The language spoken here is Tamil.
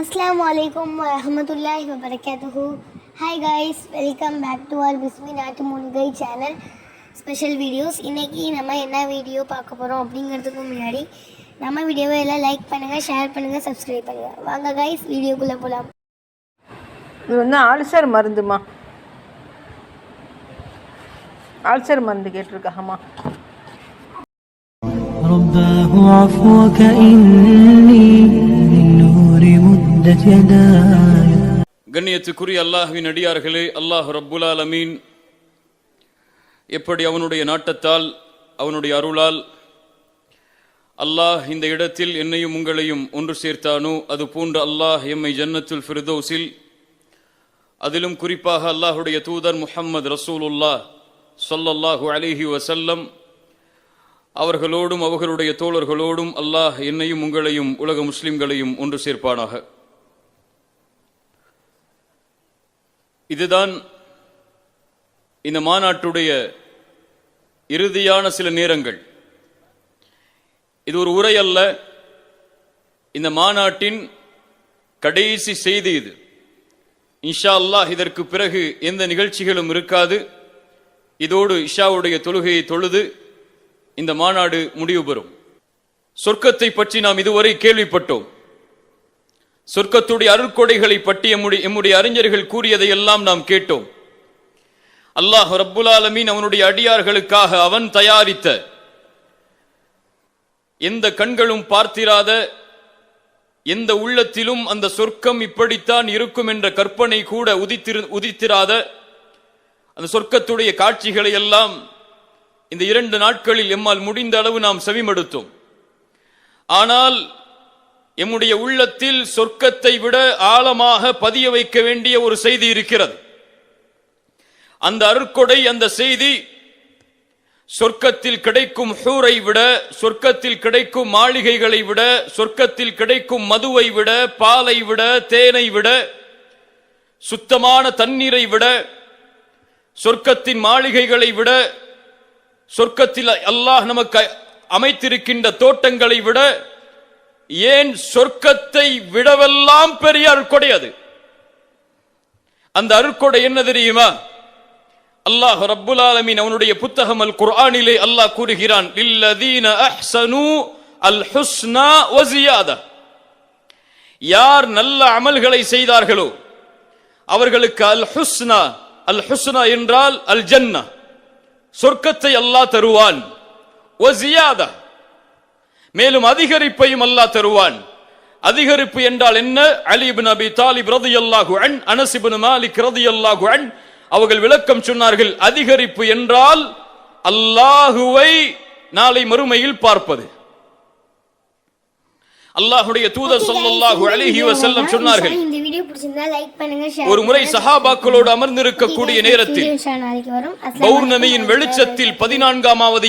Assalamualaikum warahmatullahi wabarakatuh. Hi guys, welcome back to our Bismi Natu Munigai channel special videos. இன்னைக்கு நம்ம என்ன வீடியோ பார்க்க போறோம் அப்படிங்கிறதுக்கு முன்னாடி நம்ம வீடியோவை எல்லாம் லைக் பண்ணுங்க, ஷேர் பண்ணுங்க, சப்ஸ்கிரைப் பண்ணுங்க. வாங்க guys, வீடியோக்குள்ள போலாம். இது வந்து ஆல்சர் மருந்துமா, ஆல்சர் மருந்து கேட்டிருக்காமா. رباه عفوك إني للنور مدت يداي. கண்ணியத்துக்குரிய அல்லாஹ்வின் அடியார்களே, அல்லாஹ் ரப்புல் ஆலமீன் எப்படி அவனுடைய நாட்டத்தால் அவனுடைய அருளால் அல்லாஹ் இந்த இடத்தில் என்னையும் உங்களையும் ஒன்று சேர்த்தானோ அது போன்று அல்லாஹ் எம்மை ஜன்னத்துல் ஃபிர்தௌஸில், அதிலும் குறிப்பாக அல்லாஹுடைய தூதர் முஹம்மது ரசூலுல்லாஹ் ஸல்லல்லாஹு அலைஹி வஸல்லம் அவர்களோடும் அவர்களுடைய தோழர்களோடும் அல்லாஹ் என்னையும் உங்களையும் உலக முஸ்லிம்களையும் ஒன்று சேர்ப்பானாக. இதுதான் இந்த மாநாட்டுடைய இறுதியான சில நேரங்கள். இது ஒரு உரை அல்ல, இந்த மாநாட்டின் கடைசி செய்தி இது. இன்ஷா அல்லாஹ் இதற்கு பிறகு எந்த நிகழ்ச்சிகளும் இருக்காது. இதோடு இஷாவுடைய தொழுகையை தொழுது இந்த மாநாடு முடிவு பெறும். சொர்க்கத்தை பற்றி நாம் இதுவரை கேள்விப்பட்டோம். சொர்க்கத்துடைய அருள்கொடைகளை பற்றி எம்முடைய அறிஞர்கள் கூறியதை எல்லாம் நாம் கேட்டோம். அல்லாஹ் ரப்புல் ஆலமீன் அவனுடைய அடியார்களுக்காக அவன் தயாரித்த எந்த கண்களும் பார்த்திராத, எந்த உள்ளத்திலும் அந்த சொர்க்கம் இப்படித்தான் இருக்கும் என்ற கற்பனை கூட உதித்திராத அந்த சொர்க்கத்துடைய காட்சிகளை எல்லாம் இந்த 2 நாட்களில் எம்மால் முடிந்த அளவு நாம் செவிமடுத்தோம். ஆனால் எம்முடைய உள்ளத்தில் சொர்க்கத்தை விட ஆழமாக பதிய வைக்க வேண்டிய ஒரு செய்தி இருக்கிறது. அந்த அருட்கொடை, அந்த செய்தி சொர்க்கத்தில் கிடைக்கும் ஹூரை விட, சொர்க்கத்தில் கிடைக்கும் மாளிகைகளை விட, சொர்க்கத்தில் கிடைக்கும் மதுவை விட, பாலை விட, தேனை விட, சுத்தமான தண்ணீரை விட, சொர்க்கத்தின் மாளிகைகளை விட, சொர்க்கத்தில் அல்லாஹ் நமக்கு அமைத்திருக்கின்ற தோட்டங்களை விட, ஏன் சொர்க்கத்தை விடவெல்லாம் பெரிய அருட்கொடை அது. அந்த அருட்கொடை என்ன தெரியுமா? அல்லாஹ் ரப்புல் ஆலமீன் அவனுடைய புத்தகம் அல் குர்ஆனிலே அல்லாஹ் கூறுகிறான், லில்லதீன அஹ்ஸனு அல் ஹுஸ்னா வ ஜியாதா. யார் நல்ல அமல்களை செய்தார்களோ அவர்களுக்கு அல் ஹுஸ்னா, அல் ஹுஸ்னா என்றால் அல் ஜன்னா, சொர்க்கத்தை அல்லாஹ் தருவான். வ ஜியாதா, மேலும் அதிகரிப்பையும் அல்லாஹ் தருவான். அதிகரிப்பு என்றால் என்ன? அலி இப்னு அபி தாலிப் ரலியல்லாஹு அன்ஹு, அனஸ் இப்னு மாலிக் ரலியல்லாஹு அன்ஹு அவர்கள் விளக்கம் சொன்னார்கள். அதிகரிப்பு என்றால் அல்லாஹுவை நாளை மறுமையில் பார்ப்பது. அல்லாஹ்வுடைய தூதர் ஸல்லல்லாஹு அலைஹி வஸல்லம் சொன்னார்கள், இந்த வீடியோ பிடிச்சிருந்தா லைக் பண்ணுங்க, ஷேர் ஒரு முறை சஹாபாக்களோடு அமர்ந்திருக்கக்கூடிய நேரத்தில் பௌர்ணமியின் வெளிச்சத்தில் 14ஆவது